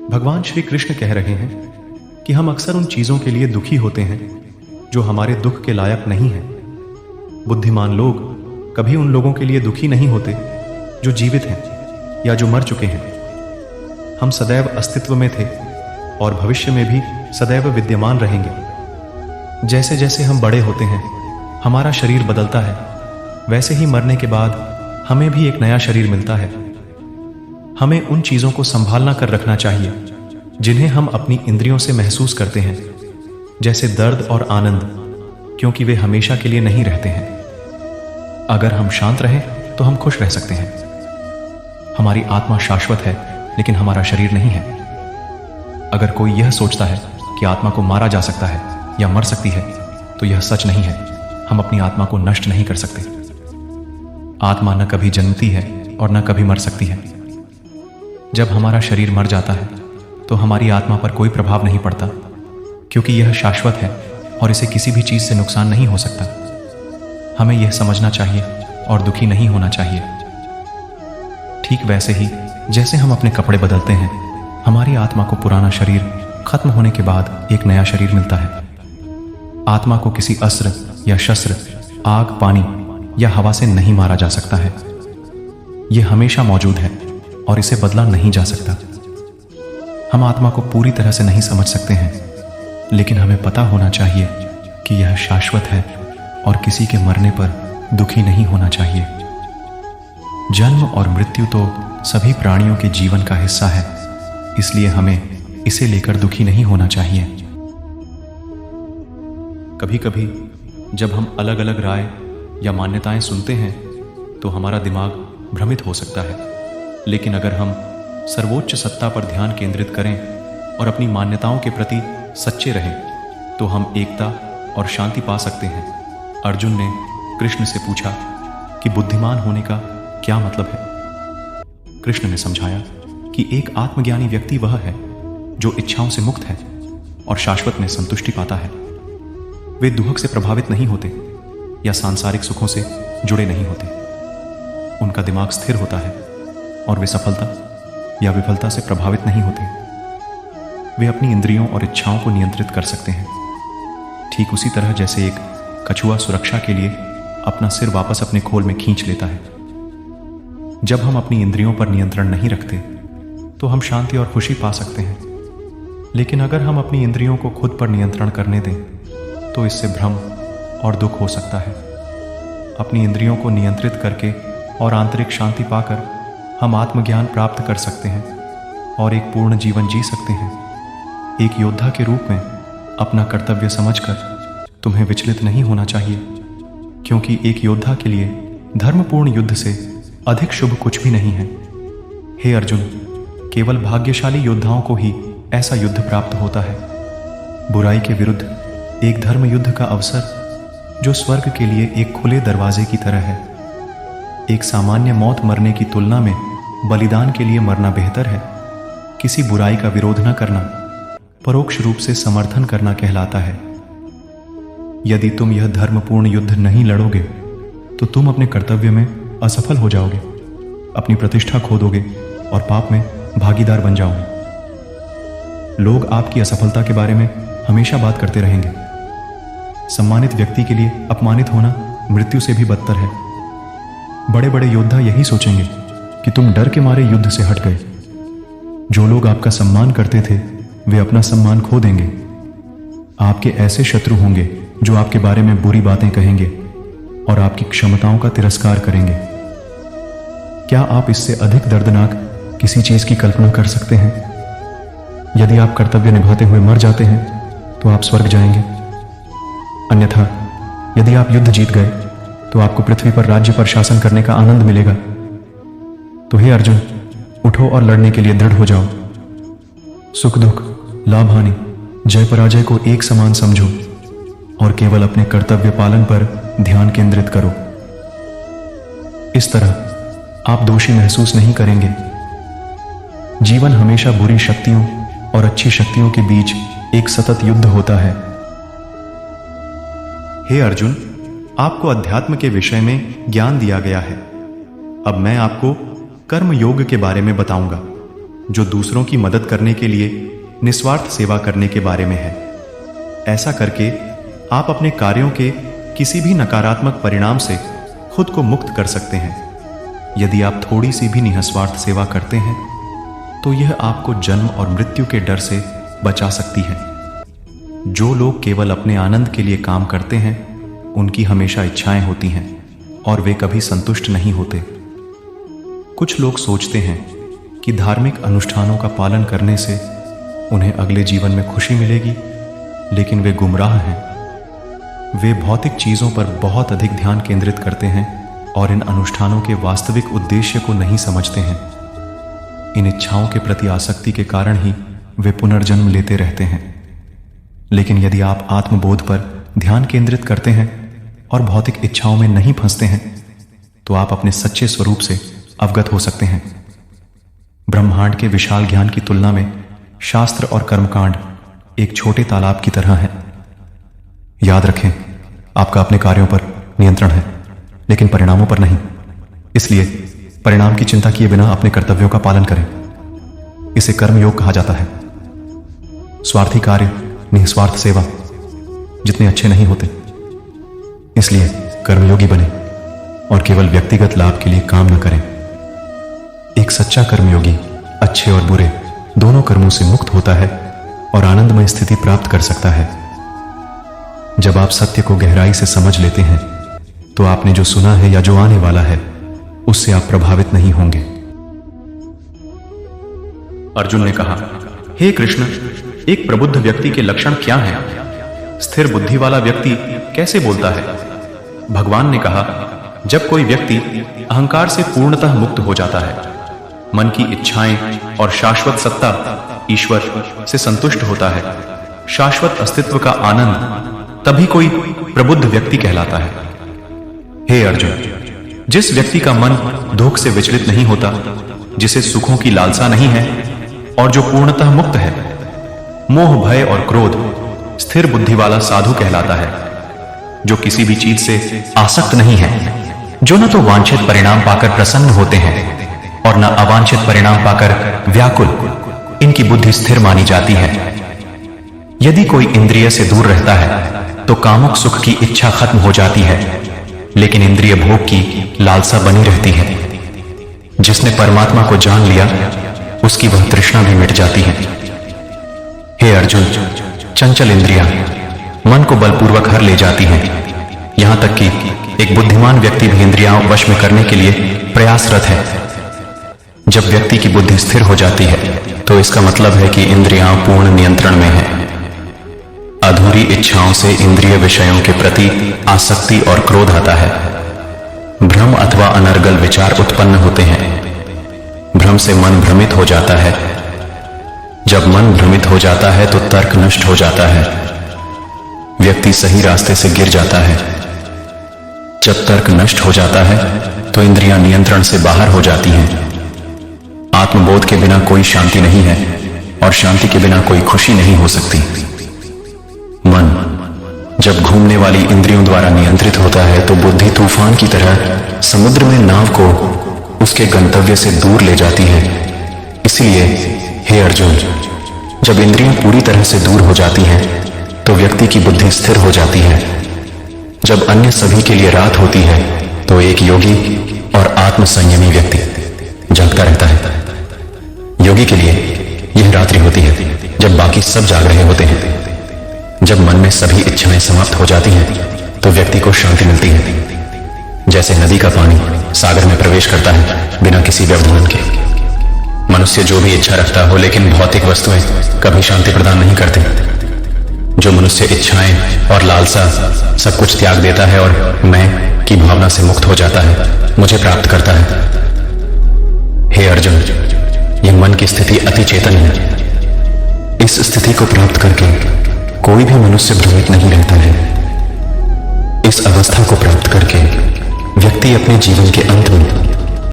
भगवान श्री कृष्ण कह रहे हैं कि हम अक्सर उन चीजों के लिए दुखी होते हैं जो हमारे दुख के लायक नहीं हैं। बुद्धिमान लोग कभी उन लोगों के लिए दुखी नहीं होते जो जीवित हैं या जो मर चुके हैं। हम सदैव अस्तित्व में थे और भविष्य में भी सदैव विद्यमान रहेंगे। जैसे जैसे हम बड़े होते हैं, हमारा शरीर बदलता है, वैसे ही मरने के बाद हमें भी एक नया शरीर मिलता है। हमें उन चीजों को संभालना कर रखना चाहिए जिन्हें हम अपनी इंद्रियों से महसूस करते हैं, जैसे दर्द और आनंद, क्योंकि वे हमेशा के लिए नहीं रहते हैं। अगर हम शांत रहें तो हम खुश रह सकते हैं। हमारी आत्मा शाश्वत है, लेकिन हमारा शरीर नहीं है। अगर कोई यह सोचता है कि आत्मा को मारा जा सकता है या मर सकती है, तो यह सच नहीं है। हम अपनी आत्मा को नष्ट नहीं कर सकते। आत्मा न कभी जन्मती है और न कभी मर सकती है। जब हमारा शरीर मर जाता है तो हमारी आत्मा पर कोई प्रभाव नहीं पड़ता, क्योंकि यह शाश्वत है और इसे किसी भी चीज से नुकसान नहीं हो सकता। हमें यह समझना चाहिए और दुखी नहीं होना चाहिए। ठीक वैसे ही जैसे हम अपने कपड़े बदलते हैं, हमारी आत्मा को पुराना शरीर खत्म होने के बाद एक नया शरीर मिलता है। आत्मा को किसी अस्त्र या शस्त्र, आग, पानी या हवा से नहीं मारा जा सकता है। यह हमेशा मौजूद है और इसे बदला नहीं जा सकता। हम आत्मा को पूरी तरह से नहीं समझ सकते हैं, लेकिन हमें पता होना चाहिए कि यह शाश्वत है और किसी के मरने पर दुखी नहीं होना चाहिए। जन्म और मृत्यु तो सभी प्राणियों के जीवन का हिस्सा है, इसलिए हमें इसे लेकर दुखी नहीं होना चाहिए। कभी कभी जब हम अलग अलग राय या मान्यताएं सुनते हैं तो हमारा दिमाग भ्रमित हो सकता है, लेकिन अगर हम सर्वोच्च सत्ता पर ध्यान केंद्रित करें और अपनी मान्यताओं के प्रति सच्चे रहें, तो हम एकता और शांति पा सकते हैं। अर्जुन ने कृष्ण से पूछा कि बुद्धिमान होने का क्या मतलब है। कृष्ण ने समझाया कि एक आत्मज्ञानी व्यक्ति वह है जो इच्छाओं से मुक्त है और शाश्वत में संतुष्टि पाता है। वे दुख से प्रभावित नहीं होते या सांसारिक सुखों से जुड़े नहीं होते। उनका दिमाग स्थिर होता है और वे सफलता या विफलता से प्रभावित नहीं होते। वे अपनी इंद्रियों और इच्छाओं को नियंत्रित कर सकते हैं, ठीक उसी तरह जैसे एक कछुआ सुरक्षा के लिए अपना सिर वापस अपने खोल में खींच लेता है। जब हम अपनी इंद्रियों पर नियंत्रण नहीं रखते तो हम शांति और खुशी पा सकते हैं, लेकिन अगर हम अपनी इंद्रियों को खुद पर नियंत्रण करने दें तो इससे भ्रम और दुख हो सकता है। अपनी इंद्रियों को नियंत्रित करके और आंतरिक शांति पाकर हम आत्मज्ञान प्राप्त कर सकते हैं और एक पूर्ण जीवन जी सकते हैं। एक योद्धा के रूप में अपना कर्तव्य समझकर तुम्हें विचलित नहीं होना चाहिए, क्योंकि एक योद्धा के लिए धर्मपूर्ण युद्ध से अधिक शुभ कुछ भी नहीं है। हे अर्जुन, केवल भाग्यशाली योद्धाओं को ही ऐसा युद्ध प्राप्त होता है। बुराई के विरुद्ध एक धर्म युद्ध का अवसर जो स्वर्ग के लिए एक खुले दरवाजे की तरह है। एक सामान्य मौत मरने की तुलना में बलिदान के लिए मरना बेहतर है। किसी बुराई का विरोध न करना परोक्ष रूप से समर्थन करना कहलाता है। यदि तुम यह धर्मपूर्ण युद्ध नहीं लड़ोगे तो तुम अपने कर्तव्य में असफल हो जाओगे, अपनी प्रतिष्ठा खो दोगे और पाप में भागीदार बन जाओगे। लोग आपकी असफलता के बारे में हमेशा बात करते रहेंगे। सम्मानित व्यक्ति के लिए अपमानित होना मृत्यु से भी बदतर है। बड़े बड़े योद्धा यही सोचेंगे कि तुम डर के मारे युद्ध से हट गए। जो लोग आपका सम्मान करते थे वे अपना सम्मान खो देंगे। आपके ऐसे शत्रु होंगे जो आपके बारे में बुरी बातें कहेंगे और आपकी क्षमताओं का तिरस्कार करेंगे। क्या आप इससे अधिक दर्दनाक किसी चीज की कल्पना कर सकते हैं? यदि आप कर्तव्य निभाते हुए मर जाते हैं तो आप स्वर्ग जाएंगे। अन्यथा यदि आप युद्ध जीत गए तो आपको पृथ्वी पर राज्य पर शासन करने का आनंद मिलेगा। तो हे अर्जुन, उठो और लड़ने के लिए दृढ़ हो जाओ। सुख दुख, लाभ हानि, जय पराजय को एक समान समझो और केवल अपने कर्तव्य पालन पर ध्यान केंद्रित करो। इस तरह आप दोषी महसूस नहीं करेंगे। जीवन हमेशा बुरी शक्तियों और अच्छी शक्तियों के बीच एक सतत युद्ध होता है। हे अर्जुन, आपको अध्यात्म के विषय में ज्ञान दिया गया है। अब मैं आपको कर्म योग के बारे में बताऊंगा। जो दूसरों की मदद करने के लिए निस्वार्थ सेवा करने के बारे में है। ऐसा करके आप अपने कार्यों के किसी भी नकारात्मक परिणाम से खुद को मुक्त कर सकते हैं। यदि आप थोड़ी सी भी निस्वार्थ सेवा करते हैं तो यह आपको जन्म और मृत्यु के डर से बचा सकती है। जो लोग केवल अपने आनंद के लिए काम करते हैं उनकी हमेशा इच्छाएं होती हैं और वे कभी संतुष्ट नहीं होते। कुछ लोग सोचते हैं कि धार्मिक अनुष्ठानों का पालन करने से उन्हें अगले जीवन में खुशी मिलेगी, लेकिन वे गुमराह हैं। वे भौतिक चीज़ों पर बहुत अधिक ध्यान केंद्रित करते हैं और इन अनुष्ठानों के वास्तविक उद्देश्य को नहीं समझते हैं। इन इच्छाओं के प्रति आसक्ति के कारण ही वे पुनर्जन्म लेते रहते हैं। लेकिन यदि आप आत्मबोध पर ध्यान केंद्रित करते हैं और भौतिक इच्छाओं में नहीं फंसते हैं तो आप अपने सच्चे स्वरूप से अवगत हो सकते हैं। ब्रह्मांड के विशाल ज्ञान की तुलना में शास्त्र और कर्मकांड एक छोटे तालाब की तरह है। याद रखें, आपका अपने कार्यों पर नियंत्रण है, लेकिन परिणामों पर नहीं। इसलिए परिणाम की चिंता किए बिना अपने कर्तव्यों का पालन करें। इसे कर्मयोग कहा जाता है। स्वार्थी कार्य, निस्वार्थ सेवा जितने अच्छे नहीं होते। इसलिए कर्मयोगी बने और केवल व्यक्तिगत लाभ के लिए काम न करें। एक सच्चा कर्मयोगी अच्छे और बुरे दोनों कर्मों से मुक्त होता है और आनंदमय स्थिति प्राप्त कर सकता है। जब आप सत्य को गहराई से समझ लेते हैं तो आपने जो सुना है या जो आने वाला है उससे आप प्रभावित नहीं होंगे। अर्जुन ने कहा, हे कृष्ण, एक प्रबुद्ध व्यक्ति के लक्षण क्या हैं? स्थिर बुद्धि वाला व्यक्ति कैसे बोलता है? भगवान ने कहा, जब कोई व्यक्ति अहंकार से पूर्णतः मुक्त हो जाता है, मन की इच्छाएं और शाश्वत सत्ता ईश्वर से संतुष्ट होता है, शाश्वत अस्तित्व का आनंद, तभी कोई प्रबुद्ध व्यक्ति कहलाता है। हे अर्जुन, जिस व्यक्ति का मन दुख से विचलित नहीं होता, जिसे सुखों की लालसा नहीं है और जो पूर्णतः मुक्त है मोह, भय और क्रोध, स्थिर बुद्धि वाला साधु कहलाता है। जो किसी भी चीज से आसक्त नहीं है, जो न तो वांछित परिणाम पाकर प्रसन्न होते हैं और न अवांछित परिणाम पाकर व्याकुल, इनकी बुद्धि स्थिर मानी जाती है। यदि कोई इंद्रिय से दूर रहता है तो कामुक सुख की इच्छा खत्म हो जाती है, लेकिन इंद्रिय भोग की लालसा बनी रहती है। जिसने परमात्मा को जान लिया उसकी वह तृष्णा भी मिट जाती है। हे अर्जुन, चंचल इंद्रियां मन को बलपूर्वक हर ले जाती हैं। यहां तक कि एक बुद्धिमान व्यक्ति भी इंद्रियां वश में करने के लिए प्रयासरत है। जब व्यक्ति की बुद्धि स्थिर हो जाती है तो इसका मतलब है कि इंद्रियां पूर्ण नियंत्रण में है। अधूरी इच्छाओं से इंद्रिय विषयों के प्रति आसक्ति और क्रोध आता है। भ्रम अथवा अनर्गल विचार उत्पन्न होते हैं। भ्रम से मन भ्रमित हो जाता है। जब मन भ्रमित हो जाता है तो तर्क नष्ट हो जाता है। व्यक्ति सही रास्ते से गिर जाता है। जब तर्क नष्ट हो जाता है तो इंद्रियां नियंत्रण से बाहर हो जाती हैं। आत्मबोध के बिना कोई शांति नहीं है और शांति के बिना कोई खुशी नहीं हो सकती। मन जब घूमने वाली इंद्रियों द्वारा नियंत्रित होता है तो बुद्धि तूफान की तरह समुद्र में नाव को उसके गंतव्य से दूर ले जाती है। इसलिए हे अर्जुन, जब इंद्रियां पूरी तरह से दूर हो जाती हैं तो व्यक्ति की बुद्धि स्थिर हो जाती है। जब अन्य सभी के लिए रात होती है तो एक योगी और आत्मसंयमी व्यक्ति जागता रहता है। योगी के लिए यह रात्रि होती है जब बाकी सब जाग रहे होते हैं। जब मन में सभी इच्छाएं समाप्त हो जाती हैं तो व्यक्ति को शांति मिलती है। जैसे नदी का पानी सागर में प्रवेश करता है बिना किसी व्यवधान के। मनुष्य जो भी इच्छा रखता हो, लेकिन भौतिक वस्तुएं कभी शांति प्रदान नहीं करती। जो मनुष्य इच्छाएं और लालसा सब कुछ त्याग देता है और मैं की भावना से मुक्त हो जाता है, मुझे प्राप्त करता है। हे अर्जुन, यह मन की स्थिति अति चेतन है। इस स्थिति को प्राप्त करके कोई भी मनुष्य भ्रमित नहीं रहता है। इस अवस्था को प्राप्त करके व्यक्ति अपने जीवन के अंत में